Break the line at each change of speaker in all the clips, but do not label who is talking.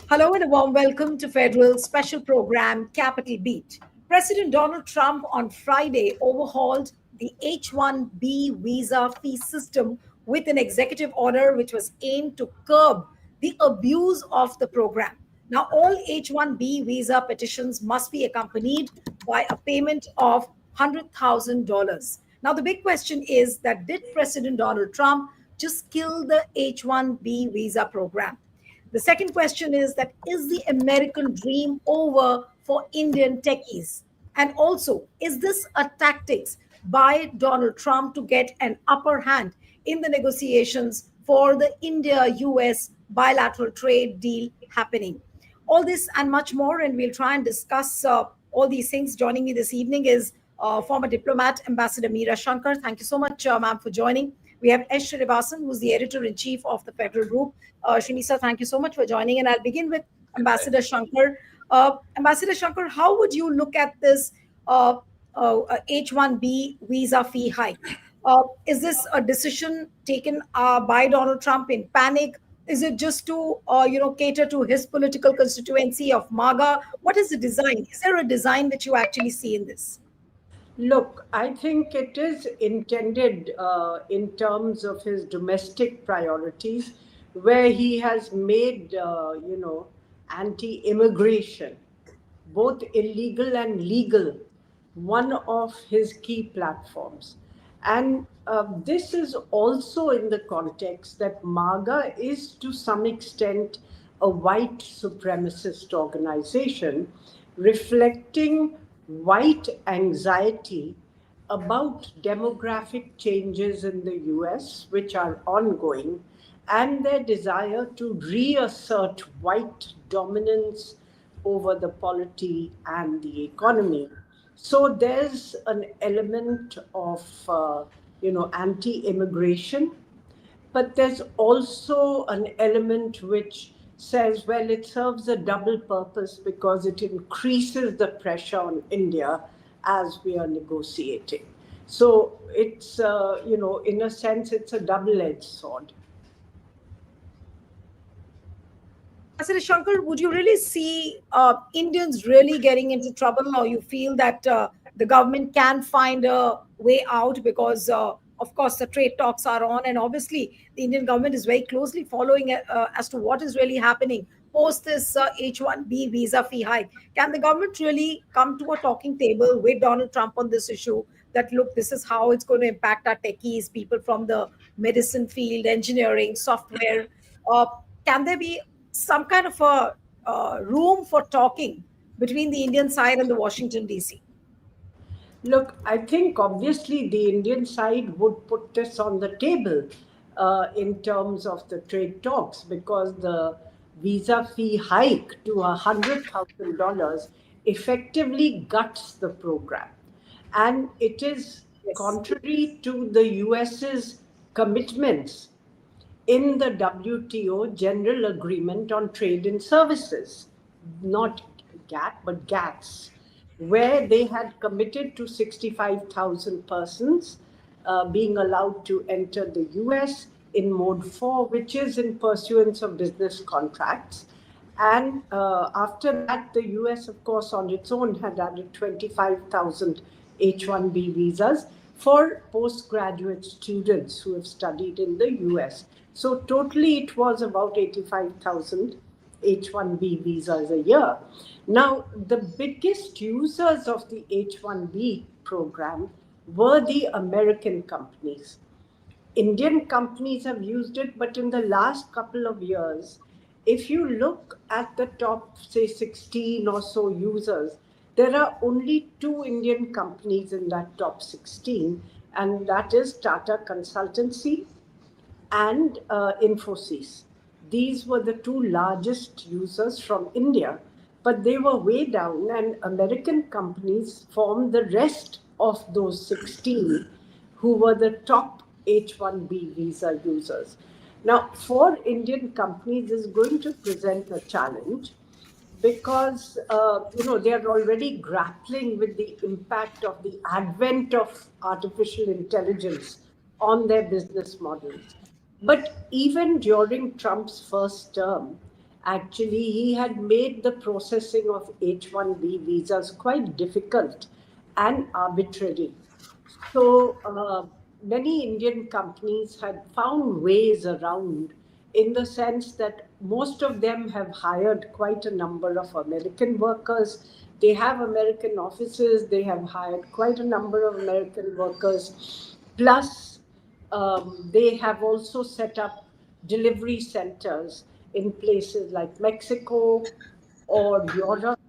Hello and a warm welcome to Federal Special Program Capital Beat. President Donald Trump on Friday overhauled the H-1B visa fee system with an executive order which was aimed to curb the abuse of the program. Now, all H-1B visa petitions must be accompanied by a payment of $100,000. Now, the big question is that did President Donald Trump just kill the H-1B visa program? The second question is the American dream over for Indian techies? And also, is this a tactics by Donald Trump to get an upper hand in the negotiations for the India US bilateral trade deal happening? All this and much more, and we'll try and discuss all these things. Joining me this evening is former diplomat Ambassador Meera Shankar. Thank you so much, ma'am, for joining. We have S. Srinivasan, who's the editor-in-chief of the Federal Group. Srinisa, thank you so much for joining. And I'll begin with Ambassador Shankar. Ambassador Shankar, how would you look at this H-1B visa fee hike? Is this a decision taken by Donald Trump in panic? Is it just to cater to his political constituency of MAGA? What is the design? Is there a design that you actually see in this?
Look, I think it is intended in terms of his domestic priorities, where he has made, anti-immigration, both illegal and legal, one of his key platforms. And this is also in the context that MAGA is to some extent a white supremacist organization reflecting white anxiety about demographic changes in the US, which are ongoing, and their desire to reassert white dominance over the polity and the economy. So there's an element of, anti-immigration, but there's also an element which says, well, it serves a double purpose because it increases the pressure on India as we are negotiating. So it's, in a sense, it's a double-edged sword.
Ambassador Shankar, would you really see Indians really getting into trouble, or you feel that the government can find a way out because, of course, the trade talks are on, and obviously the Indian government is very closely following as to what is really happening post this H-1B visa fee hike? Can the government really come to a talking table with Donald Trump on this issue? That look, this is how it's going to impact our techies, people from the medicine field, engineering, software. Can there be some kind of a room for talking between the Indian side and the Washington DC?
Look, I think obviously the Indian side would put this on the table in terms of the trade talks, because the visa fee hike to $100,000 effectively guts the program. And it is contrary to the US's commitments in the WTO General Agreement on Trade and Services, not GATT, but GATS, where they had committed to 65,000 persons being allowed to enter the US in mode 4, which is in pursuance of business contracts. And after that, the US, of course, on its own had added 25,000 H-1B visas for postgraduate students who have studied in the US. So totally it was about 85,000 H-1B visas a year. Now, the biggest users of the H-1B program were the American companies. Indian companies have used it, but in the last couple of years, if you look at the top, say, 16 or so users, there are only 2 Indian companies in that top 16, and that is Tata Consultancy and Infosys. These were the 2 largest users from India, but they were way down, and American companies formed the rest of those 16 who were the top H-1B visa users. Now, for Indian companies, is going to present a challenge because they are already grappling with the impact of the advent of artificial intelligence on their business models. But even during Trump's first term, actually he had made the processing of H-1B visas quite difficult and arbitrary. So many Indian companies had found ways around, in the sense that most of them have hired quite a number of American workers. They have American offices, they have hired quite a number of American workers. Plus, they have also set up delivery centers in places like Mexico or Europe,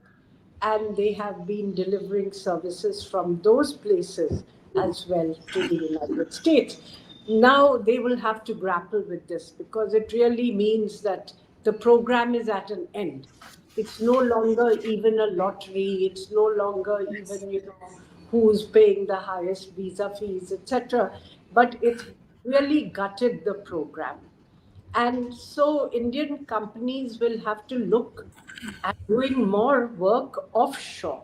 and they have been delivering services from those places as well to the United States. Now they will have to grapple with this, because it really means that the program is at an end. It's no longer even a lottery, it's no longer
Yes.
even, who's paying the highest visa fees, etc. But it's really gutted the program. And so Indian companies will have to look at doing more work offshore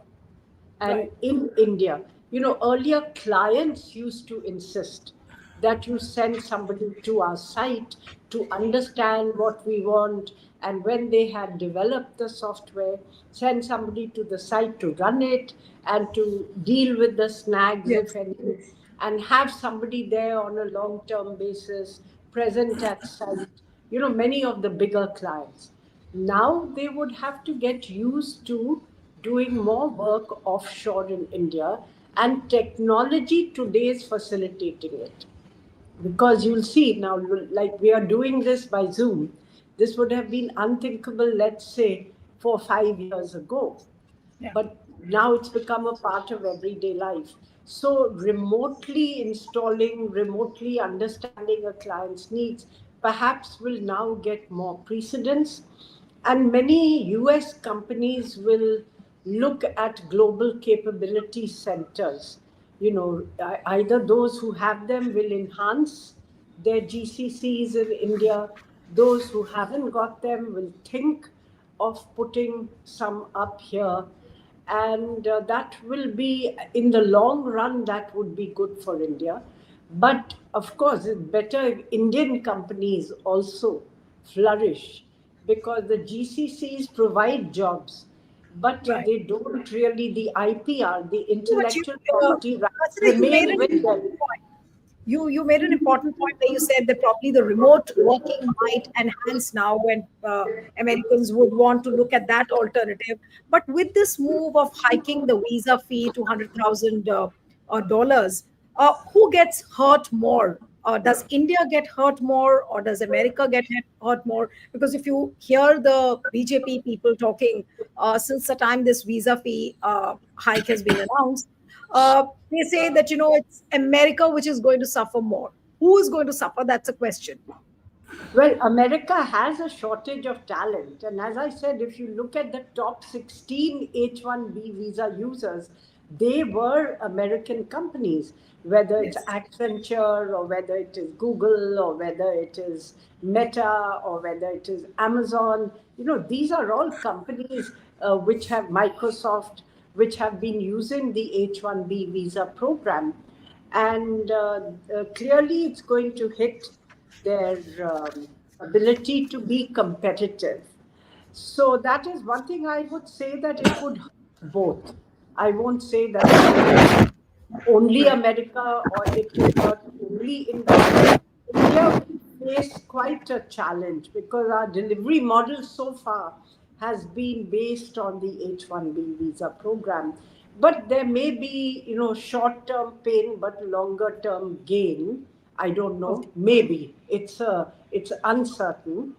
and
Right.
in India. Earlier clients used to insist that you send somebody to our site to understand what we want, and when they had developed the software, send somebody to the site to run it and to deal with the snags, if
Yes.
any, and have somebody there on a long term basis present at site. Many of the bigger clients now, they would have to get used to doing more work offshore in India, and technology today is facilitating it. Because you'll see now, like we are doing this by Zoom, this would have been unthinkable, let's say, 4 or 5 years ago,
Yeah.
but now it's become a part of everyday life. So, remotely installing, remotely understanding a client's needs perhaps will now get more precedence. And many US companies will look at global capability centers. Either those who have them will enhance their GCCs in India, those who haven't got them will think of putting some up here, and that will be, in the long run, that would be good for India. But of course it's better if Indian companies also flourish, because the GCCs provide jobs, but
Right.
they don't really, the IPR, the
But
intellectual
uh,
property rights,
Asra, you made
remain
an
with them.
important point. You made an important point where you said that probably the remote working might enhance now when Americans would want to look at that alternative. But with this move of hiking the visa fee to $100,000 dollars, who gets hurt more? Does India get hurt more, or does America get hurt more? Because if you hear the BJP people talking since the time this visa fee hike has been announced, they say that it's America which is going to suffer more. Who is going to suffer? That's a question.
Well, America has a shortage of talent. And as I said, if you look at the top 16 H-1B visa users, they were American companies, whether it's
Yes.
Accenture, or whether it is Google, or whether it is Meta, or whether it is Amazon. These are all companies which have Microsoft, which have been using the H-1B visa program. And clearly it's going to hit their ability to be competitive. So that is one thing I would say, that it would hurt both. I won't say that it will hurt only
Right.
America or it will hurt only India. India will face quite a challenge, because our delivery model so far has been based on the H-1B visa program. But there may be, short-term pain but longer-term gain. I don't
Okay.
know. Maybe it's uncertain.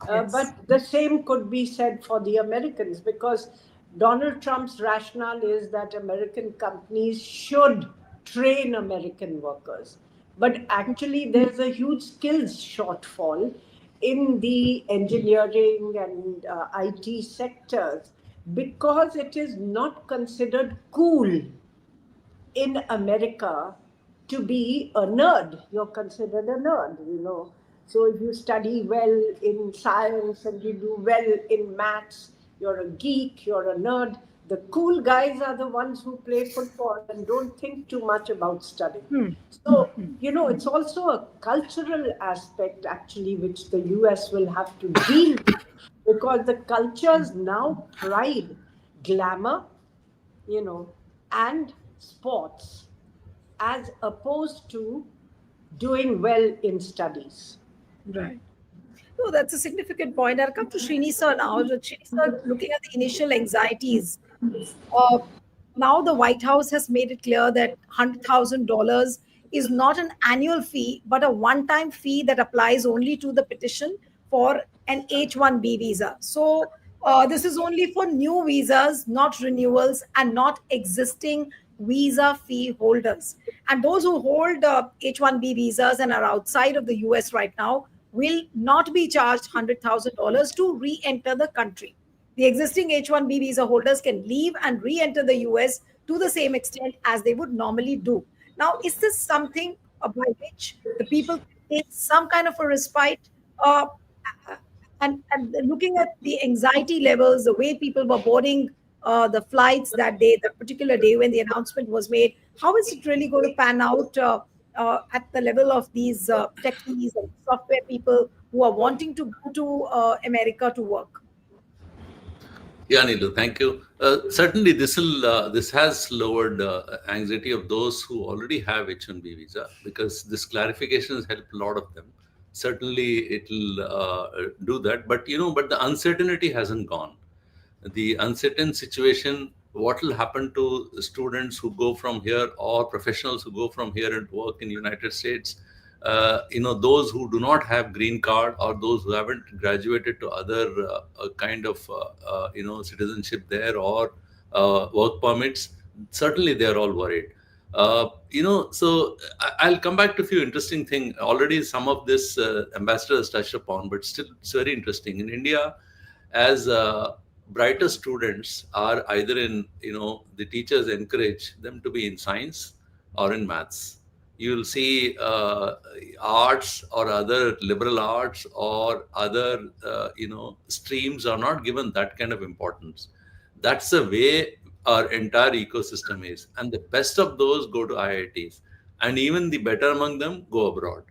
Yes.
But the same could be said for the Americans, because Donald Trump's rationale is that American companies should train American workers. But actually, there's a huge skills shortfall in the engineering and IT sectors, because it is not considered cool in America to be a nerd. You're considered a nerd. So if you study well in science and you do well in maths, you're a geek, you're a nerd. The cool guys are the ones who play football and don't think too much about studying. So, it's also a cultural aspect actually which the US will have to deal with, because the cultures now pride glamour, you know, and sports as opposed to doing well in studies.
Right. No, that's a significant point. I'll come to Srini sir now. Srini sir, looking at the initial anxieties, uh, now the White House has made it clear that $100,000 is not an annual fee, but a one-time fee that applies only to the petition for an H-1B visa. So this is only for new visas, not renewals, and not existing visa fee holders. And those who hold H-1B visas and are outside of the US right now will not be charged $100,000 to re-enter the country. The existing H-1B visa holders can leave and re-enter the US to the same extent as they would normally do. Now, is this something by which the people can take some kind of a respite? Uh, and looking at the anxiety levels, the way people were boarding the flights that day, that particular day when the announcement was made, how is it really going to pan out at the level of these techies and software people who are wanting to go to America to work?
Yeah, Nilu, thank you. Certainly, this has lowered anxiety of those who already have H-1B visa, because this clarification has helped a lot of them. Certainly, it will do that, but the uncertainty hasn't gone. The uncertain situation, what will happen to students who go from here or professionals who go from here and work in the United States, those who do not have green card or those who haven't graduated to other kind of citizenship there or work permits, certainly they are all worried. So I'll come back to a few interesting things. Already some of this ambassador has touched upon, but still it's very interesting. In India, as brighter students are either in, the teachers encourage them to be in science or in maths. You will see arts or other liberal arts or other, streams are not given that kind of importance. That's the way our entire ecosystem is. And the best of those go to IITs. And even the better among them go abroad.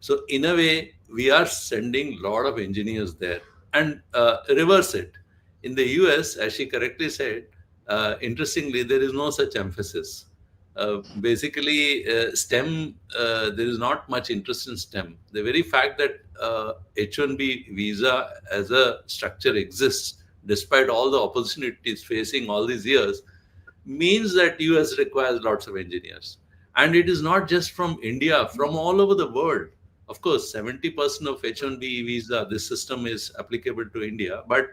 So in a way, we are sending a lot of engineers there. And reverse it. In the US, as she correctly said, interestingly, there is no such emphasis. Basically, STEM, there is not much interest in STEM. The very fact that H-1B visa as a structure exists, despite all the opposition it is facing all these years, means that US requires lots of engineers. And it is not just from India, from all over the world. Of course, 70% of H-1B visa, this system is applicable to India, but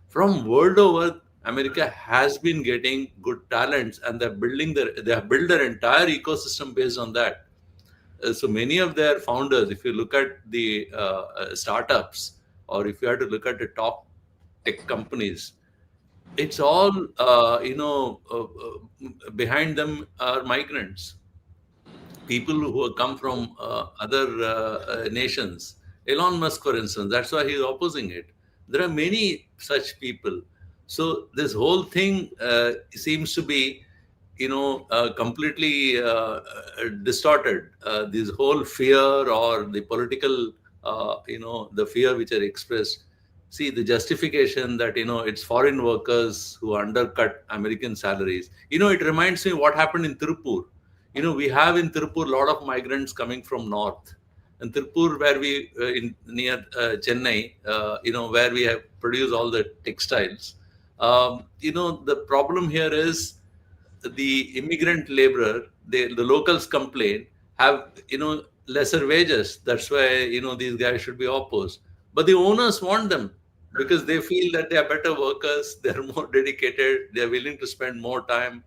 from world over, America has been getting good talents, and they have built their entire ecosystem based on that. So many of their founders, if you look at the startups, or if you have to look at the top tech companies, it's all behind them are migrants, people who have come from other nations. Elon Musk, for instance, that's why he's opposing it. There are many such people. So this whole thing seems to be, completely distorted. This whole fear or the political, the fear which are expressed. See, the justification that, it's foreign workers who undercut American salaries. It reminds me what happened in Tirupur. We have in Tirupur a lot of migrants coming from north. And Tirupur, where we near Chennai, where we have produced all the textiles. The problem here is the immigrant laborer, the locals complain, have lesser wages. That's why these guys should be opposed. But the owners want them because they feel that they are better workers, they are more dedicated, they are willing to spend more time.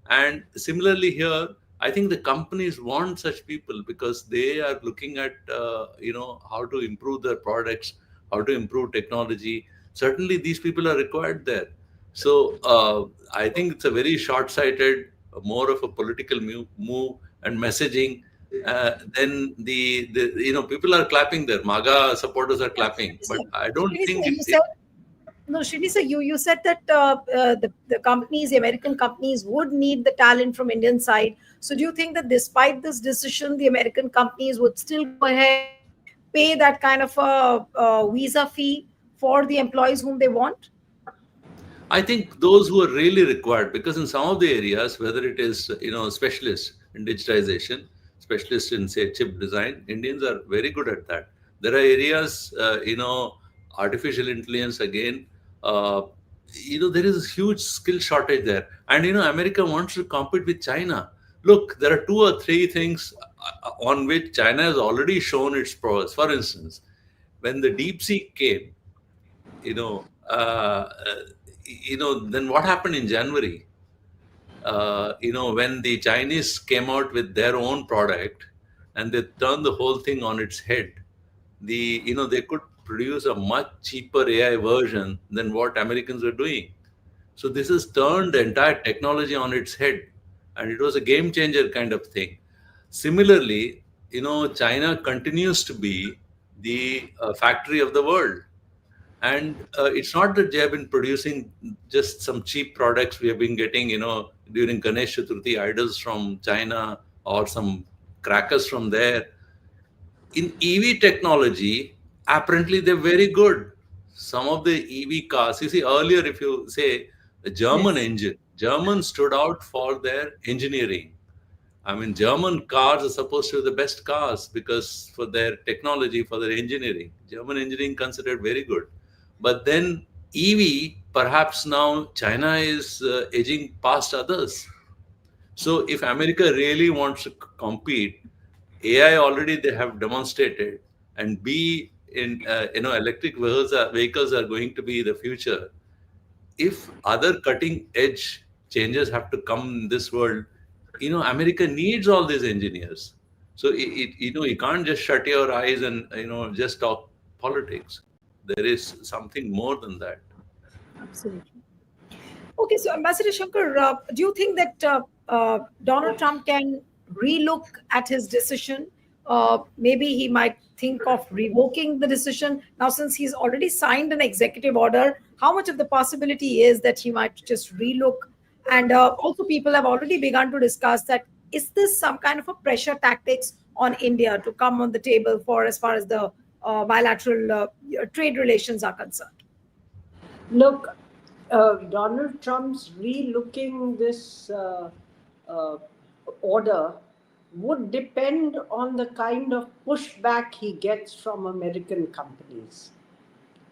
And similarly here, I think the companies want such people because they are looking at how to improve their products, how to improve technology. Certainly, these people are required there. So I think it's a very short-sighted, more of a political move and messaging. Then the people are clapping there. MAGA supporters are
Yes.
clapping,
So,
but I don't
Srini
think
sir,
it,
you
it
said No, Srini, sir, you said that the companies, the American companies, would need the talent from Indian side. So do you think that despite this decision, the American companies would still go ahead and pay that kind of a visa fee for the employees whom they want?
I think those who are really required, because in some of the areas, whether it is specialists in digitization, specialists in say chip design, Indians are very good at that. There are areas, artificial intelligence again. Uh, there is a huge skill shortage there, and America wants to compete with China. Look, there are two or three things on which China has already shown its prowess. For instance, when the deep sea came, you know, then what happened in January? When the Chinese came out with their own product and they turned the whole thing on its head, they could produce a much cheaper AI version than what Americans were doing. So this has turned the entire technology on its head, and it was a game changer kind of thing. Similarly, China continues to be the factory of the world. And it's not that they have been producing just some cheap products. We have been getting, during Ganesh Chaturthi, idols from China or some crackers from there. In EV technology, apparently they're very good. Some of the EV cars, you see, earlier, if you say the German
Yes.
engine, German stood out for their engineering. I mean, German cars are supposed to be the best cars because for their technology, for their engineering. German engineering considered very good. But then EV, perhaps now China is edging past others. So if America really wants to compete, AI already they have demonstrated, and B in electric vehicles are going to be the future. If other cutting edge changes have to come in this world, America needs all these engineers. So you can't just shut your eyes and just talk politics. There is something more than that.
Absolutely. Okay, so Ambassador Shankar, do you think that Donald Trump can relook at his decision? Maybe he might think of revoking the decision. Now, since he's already signed an executive order, how much of the possibility is that he might just relook? And also, people have already begun to discuss that is this some kind of a pressure tactics on India to come on the table for as far as the bilateral trade relations are concerned?
Look, Donald Trump's relooking this uh, order would depend on the kind of pushback he gets from American companies.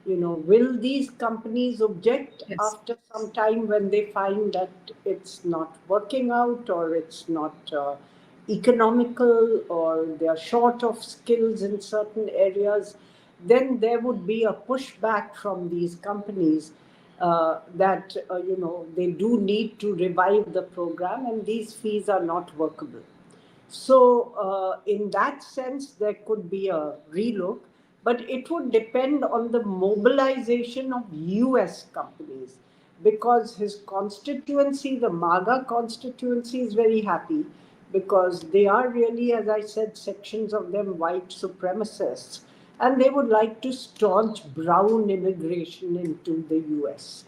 Will these companies object
Yes.
after some time when they find that it's not working out, or it's not economical, or they are short of skills in certain areas? Then there would be a pushback from these companies that they do need to revive the program, and these fees are not workable. So, in that sense, there could be a relook, but it would depend on the mobilization of US companies, because his constituency, the MAGA constituency, is very happy because they are really, as I said, sections of them white supremacists, and they would like to staunch brown immigration into the US.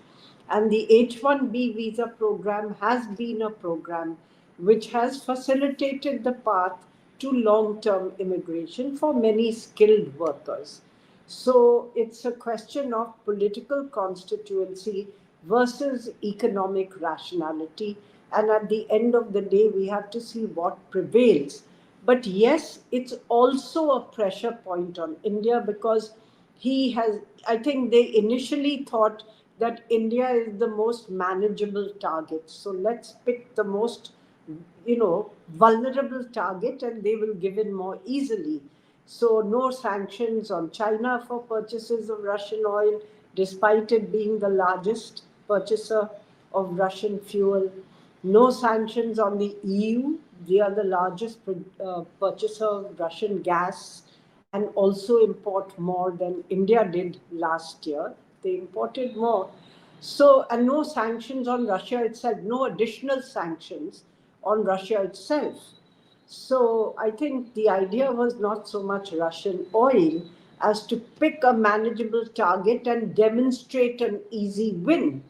And the H-1B visa program has been a program which has facilitated the path to long-term immigration for many skilled workers. So it's a question of political constituency versus economic rationality. And at the end of the day, we have to see what prevails. But yes, it's also a pressure point on India, because he has, I think they initially thought that India is the most manageable target. So let's pick the most, vulnerable target, and they will give in more easily. So no sanctions on China for purchases of Russian oil, despite it being the largest purchaser of Russian fuel. No sanctions on the EU. They are the largest purchaser of Russian gas, and also import more than India did last year. They imported more. So, and no sanctions on Russia itself, no additional sanctions on Russia itself. So I think the idea was not so much Russian oil as to pick a manageable target and demonstrate an easy win.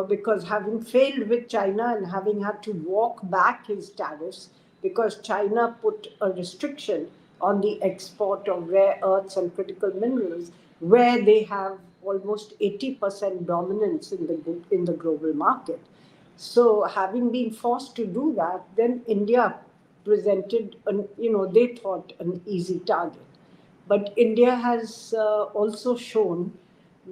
Because having failed with China and having had to walk back his tariffs because China put a restriction on the export of rare earths and critical minerals, where they have almost 80% dominance in the global market. So, having been forced to do that, then India presented, they thought an easy target. But India has also shown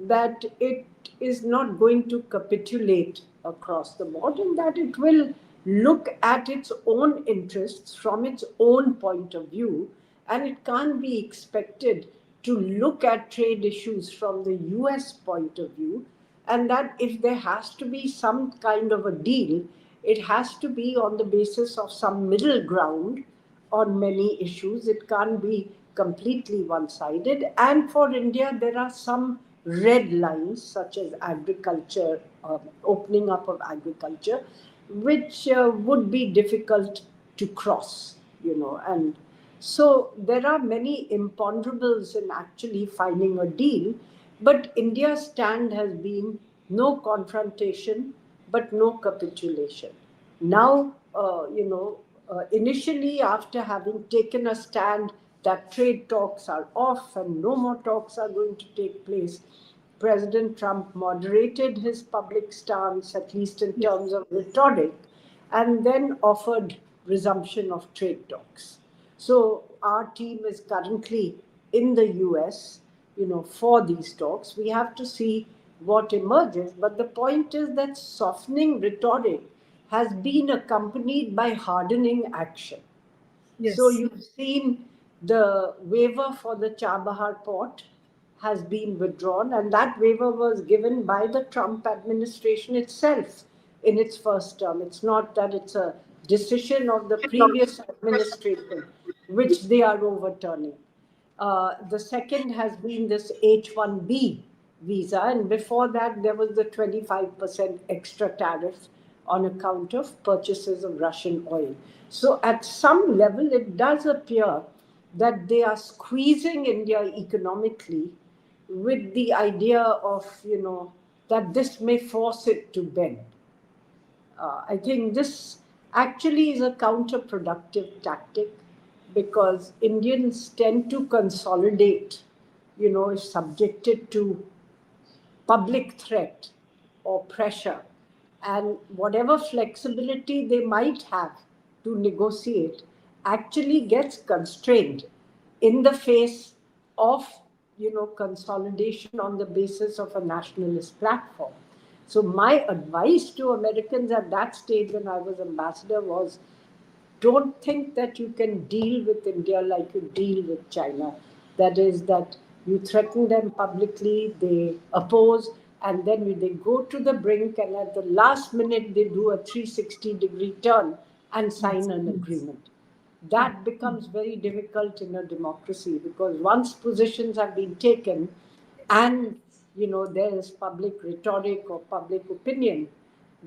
that it is not going to capitulate across the board and that it will look at its own interests from its own point of view, and it can't be expected to look at trade issues from the US point of view, and that if there has to be some kind of a deal, it has to be on the basis of some middle ground on many issues. It can't be completely one sided. And for India, there are some red lines, such as agriculture, opening up of agriculture, which would be difficult to cross, And so there are many imponderables in actually finding a deal. But India's stand has been no confrontation, but no capitulation. Now, initially, after having taken a stand that trade talks are off and no more talks are going to take place, President Trump moderated his public stance, at least in terms of rhetoric, and then offered resumption of trade talks. So our team is currently in the US, for these talks. We have to see what emerges. But the point is that softening rhetoric has been accompanied by hardening action.
Yes.
So you've seen the waiver for the Chabahar port has been withdrawn, and that waiver was given by the Trump administration itself in its first term. It's not that it's a decision of the previous administration which they are overturning. The second has been this H-1B visa, and before that there was the 25% extra tariff on account of purchases of Russian oil. So at some level, it does appear that they are squeezing India economically with the idea of, that this may force it to bend. I think this actually is a counterproductive tactic because Indians tend to consolidate, if subjected to public threat or pressure, and whatever flexibility they might have to negotiate actually gets constrained in the face of consolidation on the basis of a nationalist platform. So my advice to Americans at that stage when I was ambassador was, don't think that you can deal with India like you deal with China. That is, that you threaten them publicly, they oppose, and then they go to the brink, and at the last minute, they do a 360-degree turn and sign an agreement. That becomes very difficult in a democracy because once positions have been taken and there is public rhetoric or public opinion,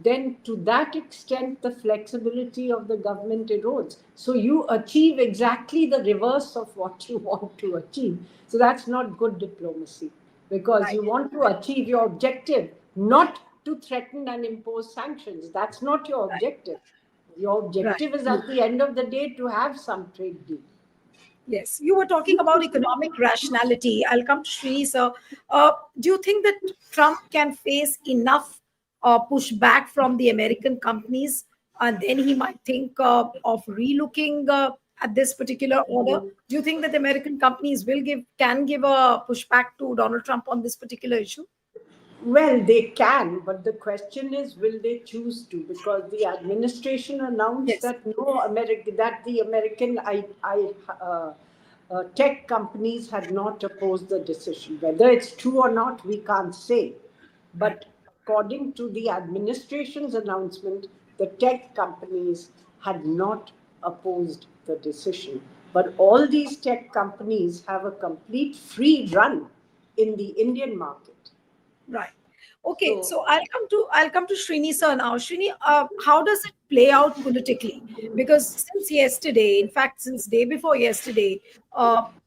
then to that extent the flexibility of the government erodes. So you achieve exactly the reverse of what you want to achieve. So that's not good diplomacy because you want to achieve your objective, not to threaten and impose sanctions. That's not your objective. Your objective is at the end of the day to have some trade deal.
Yes, you were talking about economic rationality. I'll come to Srini, sir. Do you think that Trump can face enough pushback from the American companies, and then he might think of relooking at this particular order? Do you think that American companies can give a pushback to Donald Trump on this particular issue?
Well, they can, but the question is, will they choose to? Because the administration announced that the American tech companies had not opposed the decision. Whether it's true or not, we can't say. But according to the administration's announcement, the tech companies had not opposed the decision. But all these tech companies have a complete free run in the Indian market.
Right. Okay, so I'll come to Srini sir now. Srini, how does it play out politically? Because since yesterday, in fact, since day before yesterday,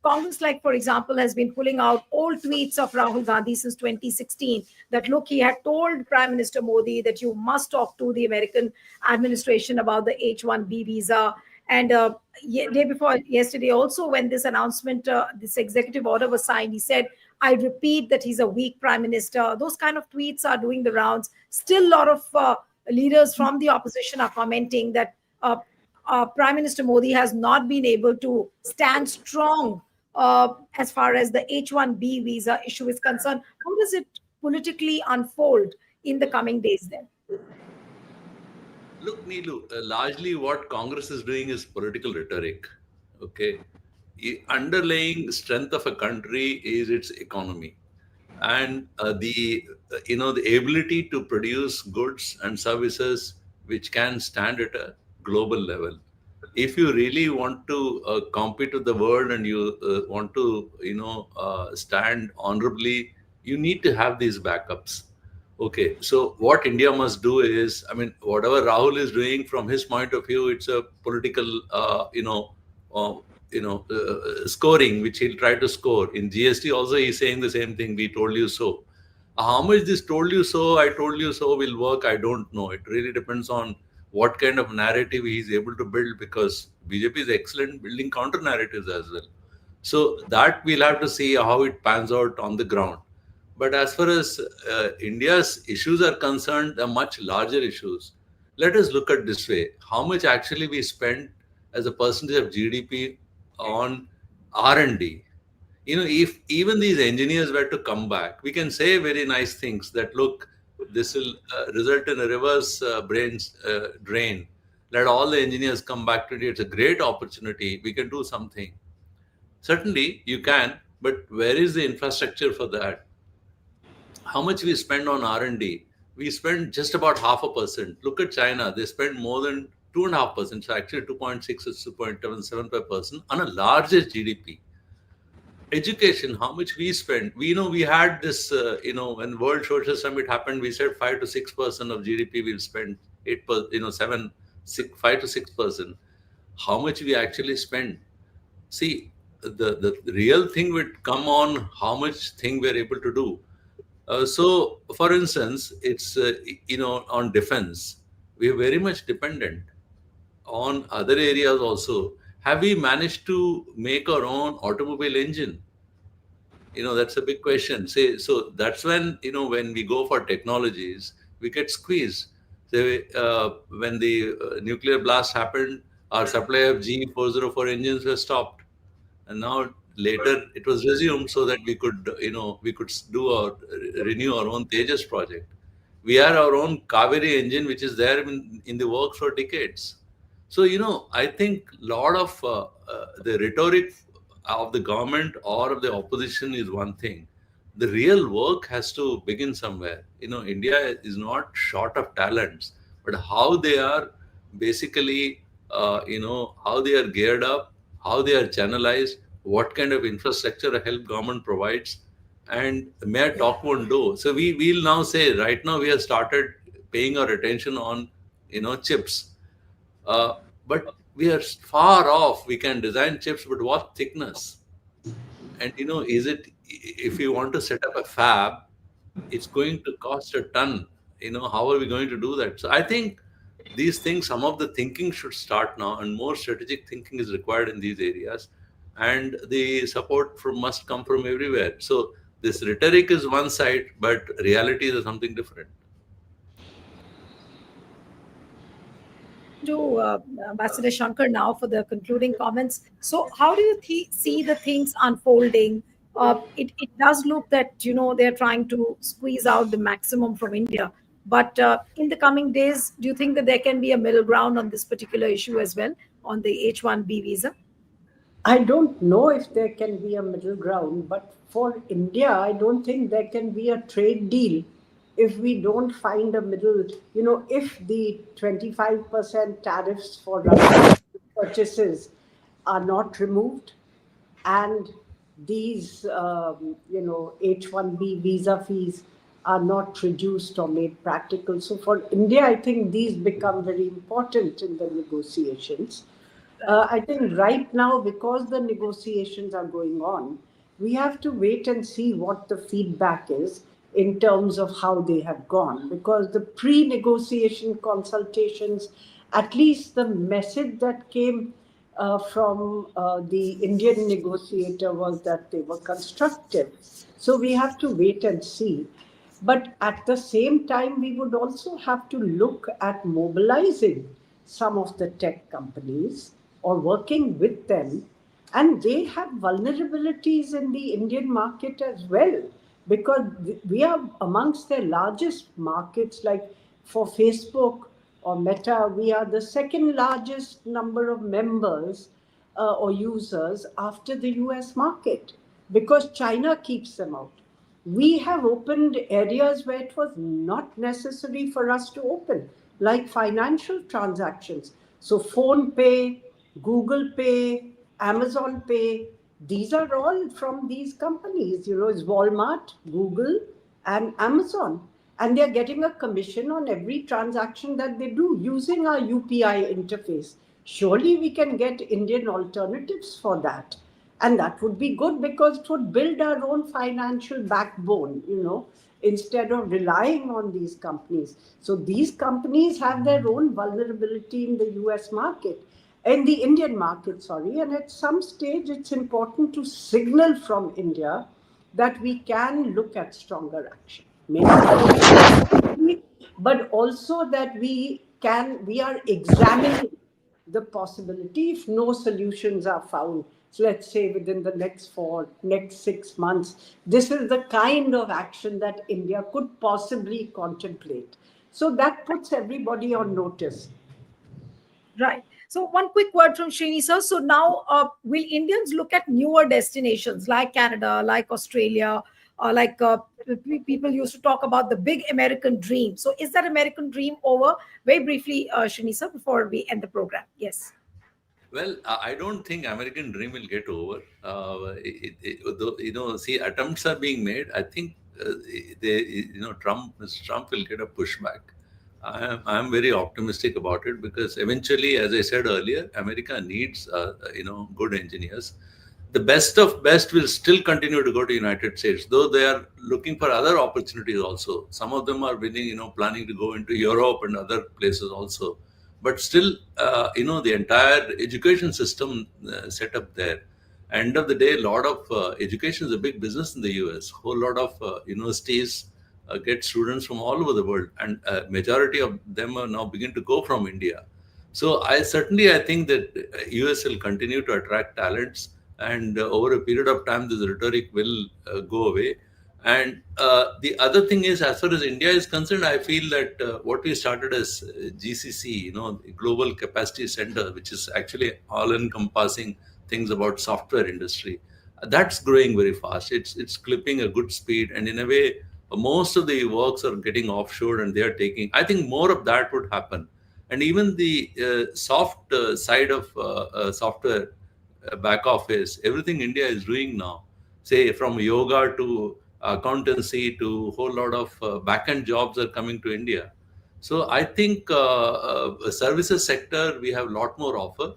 Congress, like for example, has been pulling out old tweets of Rahul Gandhi since 2016. That look, he had told Prime Minister Modi that you must talk to the American administration about the H-1B visa. And day before yesterday, also when this announcement, this executive order was signed, he said, "I repeat that he's a weak prime minister." Those kind of tweets are doing the rounds. Still, a lot of leaders from the opposition are commenting that Prime Minister Modi has not been able to stand strong as far as the H-1B visa issue is concerned. How does it politically unfold in the coming days then?
Look, Neelu, largely what Congress is doing is political rhetoric. Okay. Underlying strength of a country is its economy. And the ability to produce goods and services which can stand at a global level. If you really want to compete with the world and you want to stand honorably, you need to have these backups. Okay, so what India must do is, I mean, whatever Rahul is doing from his point of view, it's a political uh, scoring which he'll try to score. In GST also he's saying the same thing, we told you so. How much this told you so, I told you so will work, I don't know. It really depends on what kind of narrative he's able to build, because BJP is excellent building counter narratives as well. So that we'll have to see how it pans out on the ground. But as far as India's issues are concerned, they're much larger issues. Let us look at this way: how much actually we spend as a percentage of GDP on R&D. If even these engineers were to come back, we can say very nice things that look, this will result in a reverse brains drain. Let all the engineers come back to it. It's a great opportunity. We can do something. Certainly, you can, but where is the infrastructure for that? How much we spend on R&D? We spend just about 0.5%. Look at China; they spend more than 2.5%. So actually, 2.6 is 2.775% on a larger GDP. Education, how much we spend? We know we had this. When World Social Summit happened, we said 5 to 6% of GDP will spend 8%. 5 to 6%. How much we actually spend? See, the real thing would come on how much thing we're able to do. So, for instance, it's on defense, we're very much dependent on other areas also. Have we managed to make our own automobile engine? That's a big question. Say, so that's when we go for technologies, we get squeezed. Say, when the nuclear blast happened, our supply of G404 engines were stopped, and now later it was resumed so that we could do our renew our own Tejas project. We have our own Kaveri engine, which is there in the works for decades. So I think a lot of the rhetoric of the government or of the opposition is one thing. The real work has to begin somewhere. India is not short of talents, but how they are basically, how they are geared up, how they are channelized, what kind of infrastructure help government provides, and may I talk one do. So we'll now say right now we have started paying our attention on chips, uh, but we are far off. We can design chips, but what thickness? And is it, if you want to set up a fab, it's going to cost a ton. How are we going to do that? So I think these things, some of the thinking should start now, and more strategic thinking is required in these areas, and the support must come from everywhere. So this rhetoric is one side, but reality is something different.
To Ambassador Shankar now for the concluding comments. So, how do you see the things unfolding? It does look that they're trying to squeeze out the maximum from India. But in the coming days, do you think that there can be a middle ground on this particular issue as well on the H-1B visa?
I don't know if there can be a middle ground, but for India, I don't think there can be a trade deal if we don't find a middle. If the 25% tariffs for Russian purchases are not removed, and these, H-1B visa fees are not reduced or made practical. So for India, I think these become very important in the negotiations. I think right now, because the negotiations are going on, we have to wait and see what the feedback is in terms of how they have gone. Because the pre negotiation consultations, at least the message that came from the Indian negotiator was that they were constructive. So we have to wait and see. But at the same time, we would also have to look at mobilizing some of the tech companies or working with them. And they have vulnerabilities in the Indian market as well, because we are amongst their largest markets. Like for Facebook or Meta, we are the second largest number of members or users after the US market, because China keeps them out. We have opened areas where it was not necessary for us to open, like financial transactions. So, Phone Pay, Google Pay, Amazon Pay, these are all from these companies. It's Walmart, Google, and Amazon. And they're getting a commission on every transaction that they do using our UPI interface. Surely we can get Indian alternatives for that. And that would be good, because it would build our own financial backbone, instead of relying on these companies. So these companies have their own vulnerability in the US market, in the Indian market, sorry. And at some stage, it's important to signal from India that we can look at stronger action. Maybe not, but also that we are examining the possibility, if no solutions are found. So let's say within the next 6 months, this is the kind of action that India could possibly contemplate. So that puts everybody on notice.
Right. So one quick word from Srini sir. So now, will Indians look at newer destinations like Canada, like Australia, like people used to talk about the big American dream. So is that American dream over? Very briefly, Srini sir, before we end the program. Yes.
Well, I don't think American dream will get over. Though, see, attempts are being made. I think Mr. Trump will get a pushback. I'm very optimistic about it, because eventually, as I said earlier, America needs good engineers. The best of best will still continue to go to United States, though they are looking for other opportunities also. Some of them are willing, planning to go into Europe and other places also. But still, the entire education system set up there. End of the day, a lot of education is a big business in the US. Whole lot of universities get students from all over the world, and majority of them are now begin to go from India. So I think that US will continue to attract talents, and over a period of time, this rhetoric will go away. And the other thing is, as far as India is concerned, I feel that what we started as GCC, Global Capacity Center, which is actually all-encompassing things about software industry, that's growing very fast. It's clipping a good speed, and in a way, most of the works are getting offshore, and they are taking. I think more of that would happen, and even the soft side of software back office, everything India is doing now, say from yoga to accountancy to a whole lot of back-end jobs are coming to India. So I think services sector, we have a lot more offer.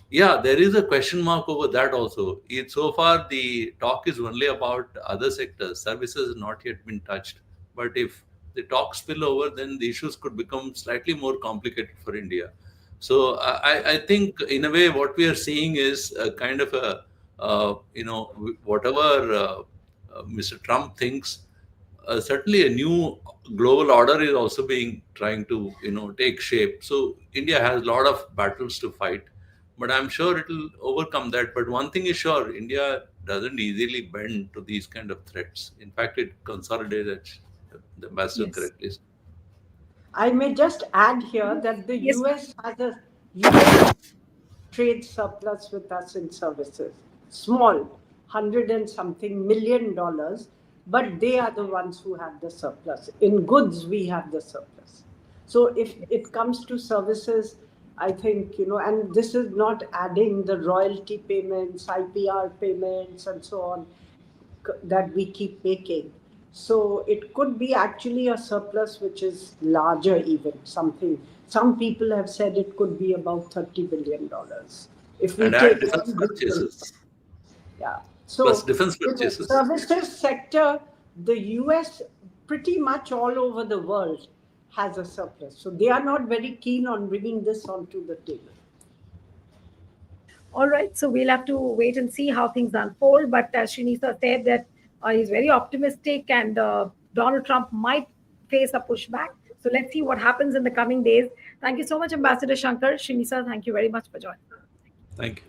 Yeah, there is a question mark over that also. So far, the talk is only about other sectors. Services has not yet been touched. But if the talk spill over, then the issues could become slightly more complicated for India. So I think, in a way, what we are seeing is a kind of a, whatever Mr. Trump thinks, certainly a new global order is also being trying to take shape. So India has a lot of battles to fight, but I'm sure it will overcome that. But one thing is sure, India doesn't easily bend to these kind of threats. In fact, it consolidates, the ambassador
Yes.
correctly said.
I may just add here that the
Yes.
US has a huge trade surplus with us in services. Small, hundred and something $1 million, but they are the ones who have the surplus. In goods, we have the surplus. So if it comes to services, I think, and this is not adding the royalty payments, IPR payments, and so on, that we keep making. So it could be actually a surplus which is larger, even something. Some people have said it could be about $30 billion. If we
And
take
add defense
one big
purchases.
yeah.
Plus
So
defense
in the
purchases.
services sector, the US pretty much all over the world has a surplus. So they are not very keen on bringing this onto the table.
All right, so we'll have to wait and see how things unfold. But as Srinisa said, that he's very optimistic, and Donald Trump might face a pushback. So let's see what happens in the coming days. Thank you so much, Ambassador Shankar. Srinisa, thank you very much for joining.
Thank you.